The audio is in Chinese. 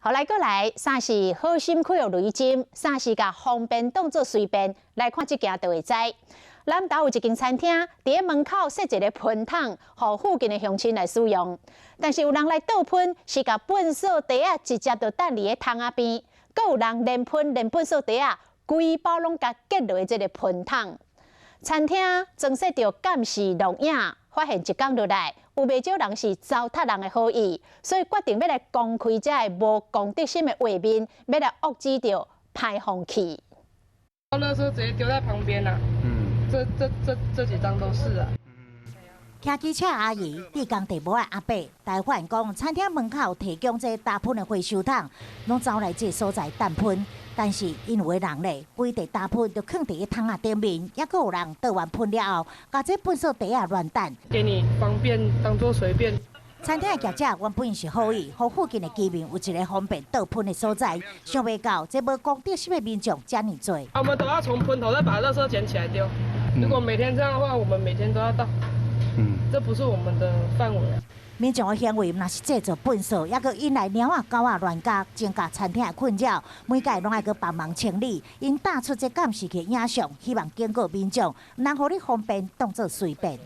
后来过来，啥是好心开有雷针，啥是甲方便当作随便，来看这件就会知。南投有一间餐厅，伫门口设一个喷桶，予附近的乡亲来使用。但是有人来倒喷，是甲粪扫地啊，直接就等伫个桶仔边；，阁有人连喷连粪扫地啊，规包拢甲结落这个喷桶。餐厅装设着监视录影，发现一天落来，有袂少人是糟蹋人的好意，所以决定要来公开这个无公德心的画面，要来遏制着排放气。垃圾直接丢在旁边啦。这几张都是啊。骑机车阿姨、地工地无的阿伯，大发现讲，餐厅门口提供这打喷的回收桶，拢走来这所在等喷。但是因为人咧，规地打喷就放伫个桶仔顶面，也阁有人倒完喷了后，把这粪扫地啊乱等。给你方便当做随便。餐厅的业者原本是好意，互附近的居民有一个方便倒喷的所在，想袂到这无公德心的民众遮尔多。我们都要从喷头再把垃圾捡起来丢。如果每天这样的话，我们每天都要倒。这不是我们的范围。民众的行为若是制造粪扫，也阁引来猫仔狗仔乱咬，增加餐厅的困扰。每届拢爱阁帮忙清理，因打出这监视器影像，希望警告民众，唔通互你方便当作随便。